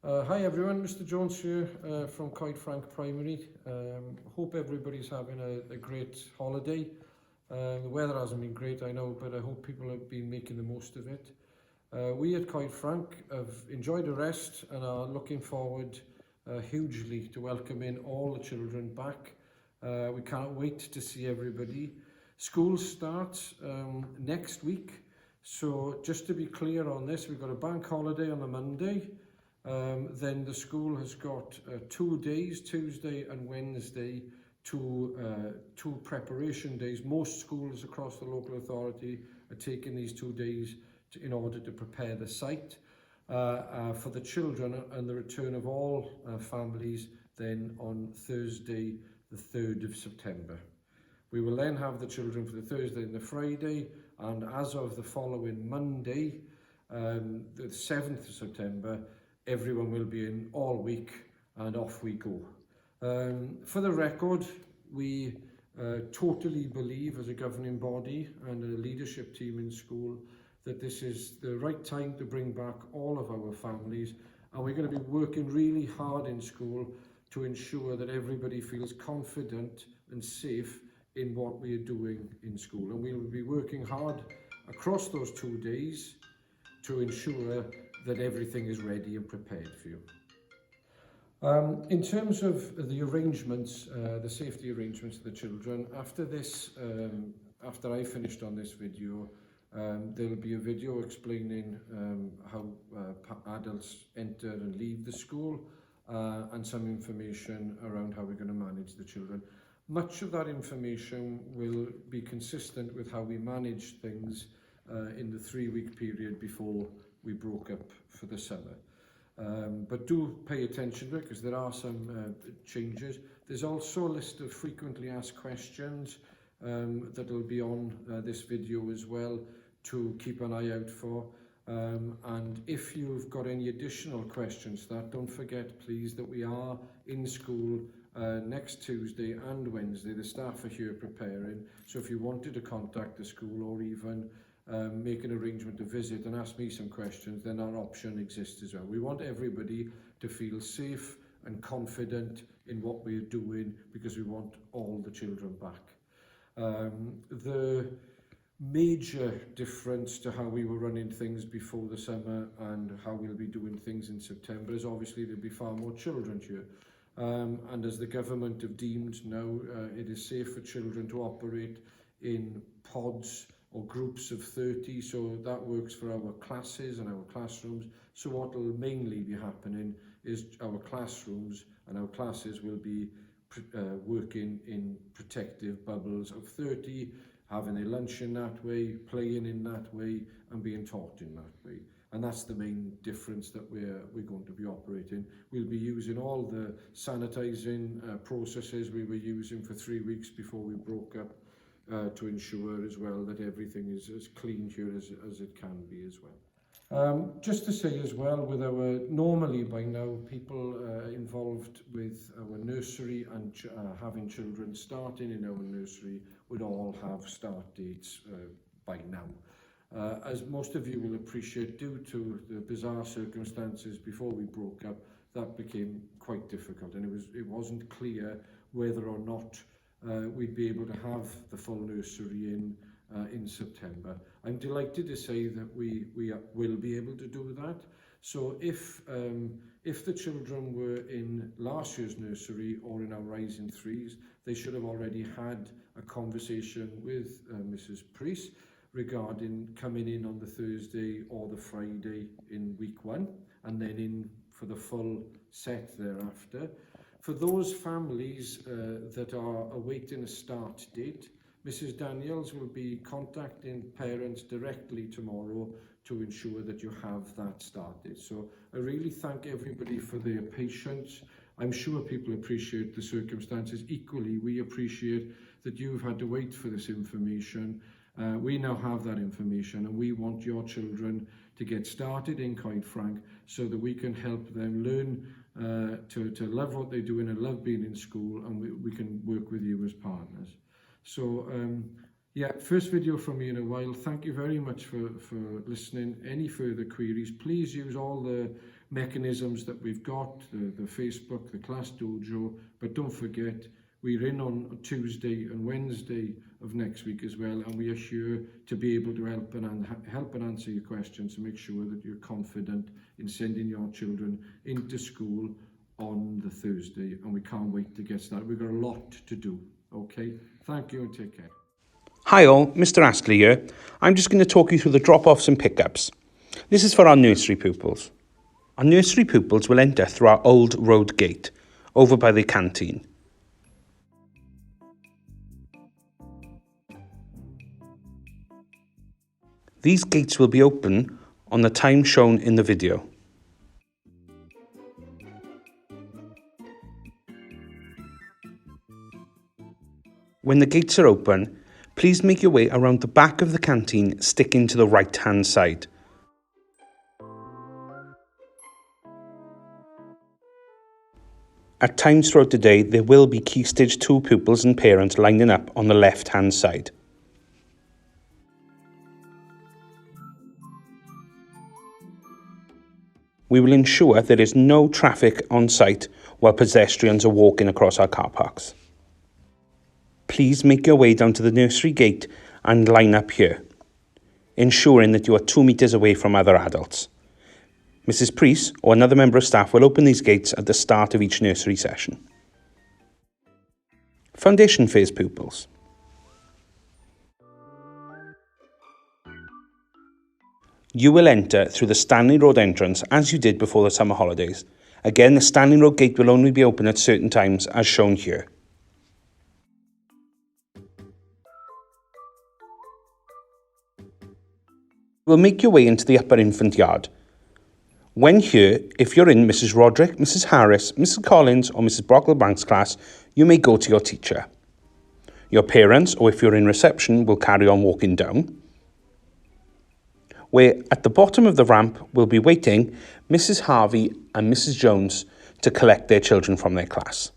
Hi everyone, Mr. Jones here from Coedffranc Primary. Hope everybody's having a great holiday. The weather hasn't been great, I know, but I hope people have been making the most of it. We at Coedffranc have enjoyed a rest and are looking forward hugely to welcoming all the children back. We can't wait to see everybody. School starts next week, so just to be clear on this, we've got a bank holiday on the Monday. Then the school has got 2 days, Tuesday and Wednesday, two preparation days. Most schools across the local authority are taking these 2 days in order to prepare the site for the children, and the return of all families then on Thursday the 3rd of September. We will then have the children for the Thursday and the Friday, and as of the following Monday, the 7th of September, everyone will be in all week and off we go. For the record, we totally believe as a governing body and a leadership team in school that this is the right time to bring back all of our families, and we're going to be working really hard in school to ensure that everybody feels confident and safe in what we are doing in school. And we will be working hard across those 2 days to ensure that everything is ready and prepared for you. In terms of the arrangements, the safety arrangements for the children, after this, after I finished on this video, there'll be a video explaining how adults enter and leave the school, and some information around how we're going to manage the children. Much of that information will be consistent with how we managed things in the 3-week period before we broke up for the summer. But do pay attention to it, because there are some changes. There's also a list of frequently asked questions that will be on this video as well, to keep an eye out for. And if you've got any additional questions to that, don't forget please that we are in school next Tuesday and Wednesday. The staff are here preparing, so if you wanted to contact the school or even make an arrangement to visit and ask me some questions, then our option exists as well. We want everybody to feel safe and confident in what we're doing, because we want all the children back. The major difference to how we were running things before the summer and how we'll be doing things in September is obviously there'll be far more children here. And as the government have deemed now, it is safe for children to operate in pods or groups of 30, so that works for our classes and our classrooms. So what will mainly be happening is our classrooms and our classes will be working in protective bubbles of 30, having their lunch in that way, playing in that way, and being taught in that way. And that's the main difference that we're going to be operating. We'll be using all the sanitising processes we were using for 3 weeks before we broke up, to ensure as well that everything is as clean here as it can be as well. Just to say as well, with our, normally by now, people involved with our nursery and having children starting in our nursery would all have start dates by now. As most of you will appreciate, due to the bizarre circumstances before we broke up, that became quite difficult, and it wasn't clear whether or not we'd be able to have the full nursery in September. I'm delighted to say that we will be able to do that. So if the children were in last year's nursery or in our Rising Threes, they should have already had a conversation with Mrs. Priest regarding coming in on the Thursday or the Friday in week 1, and then in for the full set thereafter. For those families that are awaiting a start date, Mrs. Daniels will be contacting parents directly tomorrow to ensure that you have that start date. So I really thank everybody for their patience. I'm sure people appreciate the circumstances. Equally, we appreciate that you've had to wait for this information. We now have that information, and we want your children to get started in Coedffranc so that we can help them learn to love what they're doing and love being in school, and we can work with you as partners. So yeah, first video from me in a while. Thank you very much for listening. Any further queries, please use all the mechanisms that we've got, the Facebook, the Class Dojo, but don't forget, we're in on Tuesday and Wednesday of next week as well, and we are sure to be able to help and answer your questions to make sure that you're confident in sending your children into school on the Thursday, and we can't wait to get started. We've got a lot to do. Okay, thank you and take care. Hi all, Mr. Astley here. I'm just going to talk you through the drop-offs and pickups. This is for our nursery pupils. Our nursery pupils will enter through our old road gate, over by the canteen. These gates will be open on the time shown in the video. When the gates are open, please make your way around the back of the canteen, sticking to the right-hand side. At times throughout the day, there will be Key Stage 2 pupils and parents lining up on the left-hand side. We will ensure there is no traffic on site while pedestrians are walking across our car parks. Please make your way down to the nursery gate and line up here, ensuring that you are 2 metres away from other adults. Mrs. Priest or another member of staff will open these gates at the start of each nursery session. Foundation phase pupils. You will enter through the Stanley Road entrance as you did before the summer holidays. Again, the Stanley Road gate will only be open at certain times as shown here. You will make your way into the upper infant yard. When here, if you're in Mrs. Roderick, Mrs. Harris, Mrs. Collins or Mrs. Brocklebank's class, you may go to your teacher. Your parents, or if you're in reception, will carry on walking down, where at the bottom of the ramp will be waiting Mrs. Harvey and Mrs. Jones to collect their children from their class.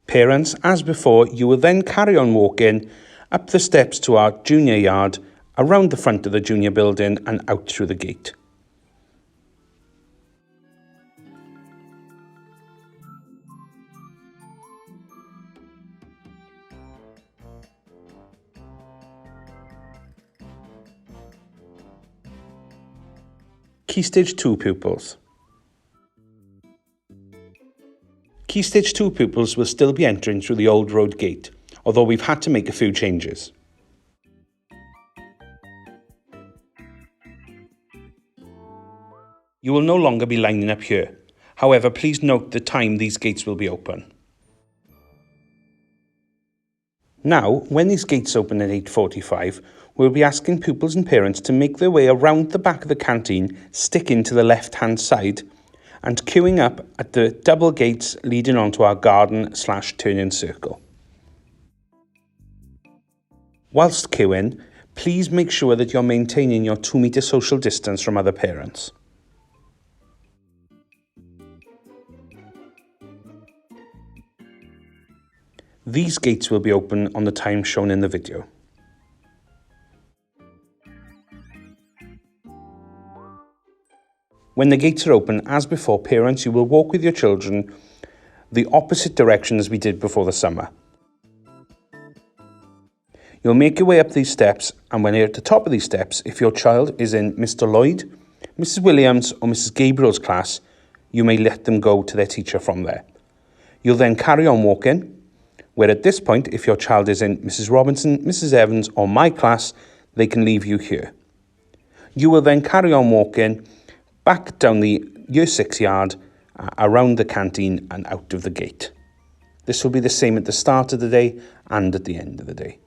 Parents, as before, you will then carry on walking up the steps to our junior yard, around the front of the junior building and out through the gate. Key Stage 2 pupils. Key Stage 2 pupils will still be entering through the old road gate, although we've had to make a few changes. You will no longer be lining up here. However, please note the time these gates will be open. Now, when these gates open at 8:45, we'll be asking pupils and parents to make their way around the back of the canteen, sticking to the left-hand side, and queuing up at the double gates leading onto our garden/turning circle. Whilst queuing, please make sure that you're maintaining your 2 metre social distance from other parents. These gates will be open on the time shown in the video. When the gates are open, as before, parents, you will walk with your children the opposite direction as we did before the summer. You'll make your way up these steps, and when you're at the top of these steps, if your child is in Mr. Lloyd, Mrs. Williams or Mrs. Gabriel's class, you may let them go to their teacher from there. You'll then carry on walking, where at this point, if your child is in Mrs. Robinson, Mrs. Evans or my class, they can leave you here. You will then carry on walking back down the Year 6 yard, around the canteen and out of the gate. This will be the same at the start of the day and at the end of the day.